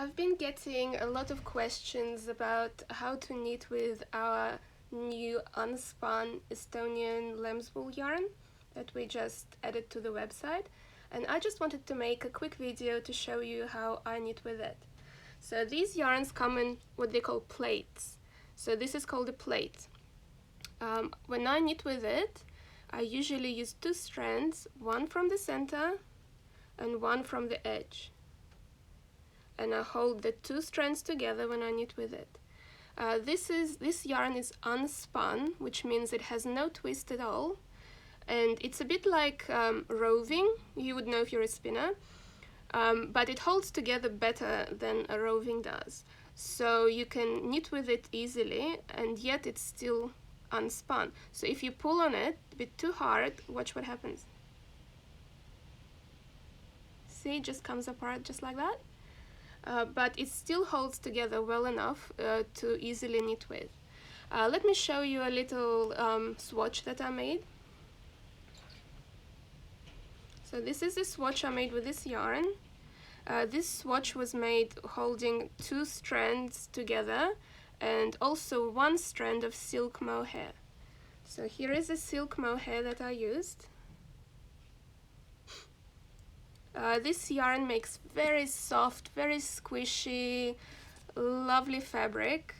I've been getting a lot of questions about how to knit with our new Unspun Estonian Lambswool yarn that we just added to the website, and I just wanted to make a quick video to show you how I knit with it. So these yarns come in what they call plates. So this is called a plate. When I knit with it, I usually use two strands, one from the center and one from the edge. And I hold the two strands together when I knit with it. This yarn is unspun, which means it has no twist at all, and it's a bit like roving. You would know if you're a spinner, but it holds together better than a roving does. So you can knit with it easily, and yet it's still unspun. So if you pull on it a bit too hard, watch what happens. See, it just comes apart just like that. But it still holds together well enough to easily knit with. Let me show you a little swatch that I made. So this is the swatch I made with this yarn. This swatch was made holding two strands together and also one strand of silk mohair. So here is the silk mohair that I used. This yarn makes very soft, very squishy, lovely fabric.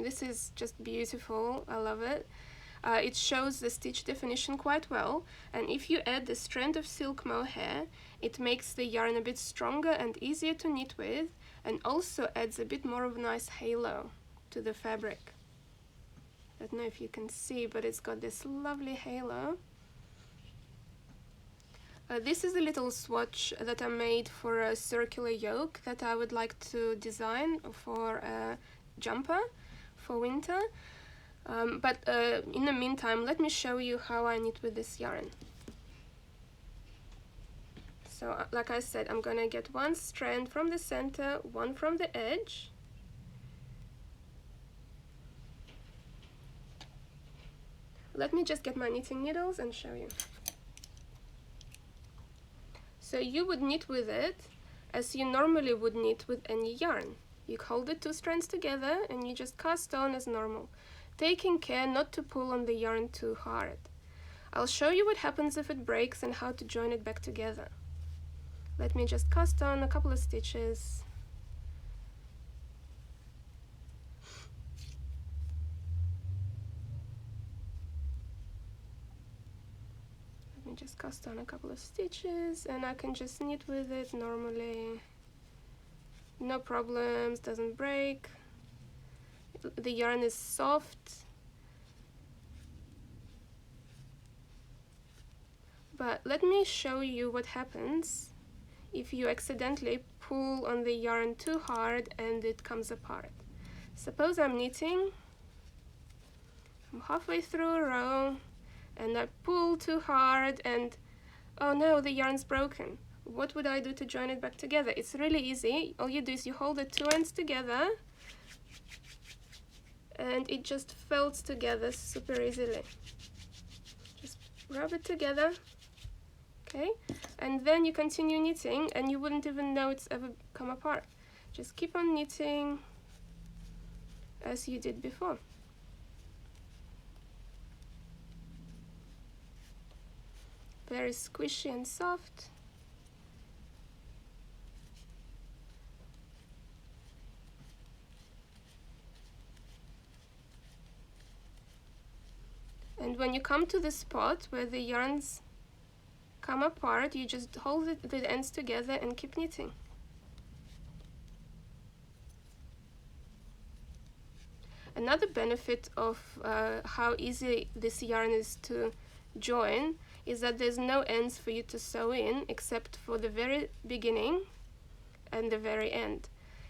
This is just beautiful, I love it. It shows the stitch definition quite well, and if you add the strand of silk mohair, it makes the yarn a bit stronger and easier to knit with, and also adds a bit more of a nice halo to the fabric. I don't know if you can see, but it's got this lovely halo. This is a little swatch that I made for a circular yoke that I would like to design for a jumper for winter. But in the meantime, let me show you how I knit with this yarn. So like I said, I'm gonna get one strand from the center, one from the edge. Let me just get my knitting needles and show you. So you would knit with it as you normally would knit with any yarn. You hold the two strands together and you just cast on as normal, taking care not to pull on the yarn too hard. I'll show you what happens if it breaks and how to join it back together. Let me just cast on a couple of stitches. Just cast on a couple of stitches and I can just knit with it normally. No problems, doesn't break. The yarn is soft. But let me show you what happens if you accidentally pull on the yarn too hard and it comes apart. Suppose I'm knitting, I'm halfway through a row, and I pull too hard and oh no, the yarn's broken. What would I do to join it back together? It's really easy. All you do is you hold the two ends together and it just folds together super easily. Just rub it together, okay? And then you continue knitting and you wouldn't even know it's ever come apart. Just keep on knitting as you did before. Very squishy and soft. And when you come to the spot where the yarns come apart, you just hold the ends together and keep knitting. Another benefit of how easy this yarn is to join is that there's no ends for you to sew in except for the very beginning and the very end.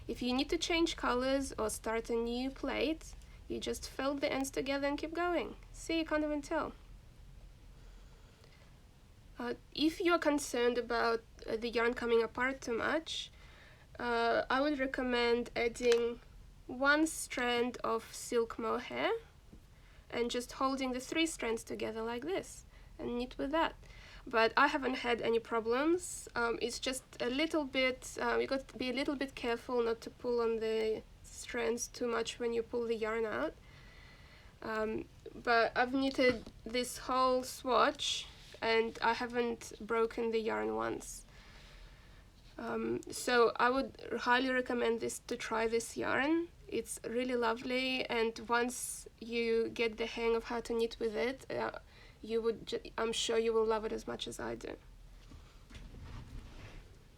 If you need to change colors or start a new plate, you just fold the ends together and keep going. See, you can't even tell. If you're concerned about the yarn coming apart too much, I would recommend adding one strand of silk mohair and just holding the three strands together like this and knit with that. but I haven't had any problems. It's just a little bit, you got to be a little bit careful not to pull on the strands too much when you pull the yarn out. But I've knitted this whole swatch and I haven't broken the yarn once. So I would highly recommend this to try this yarn. It's really lovely, and once you get the hang of how to knit with it, I'm sure you will love it as much as I do.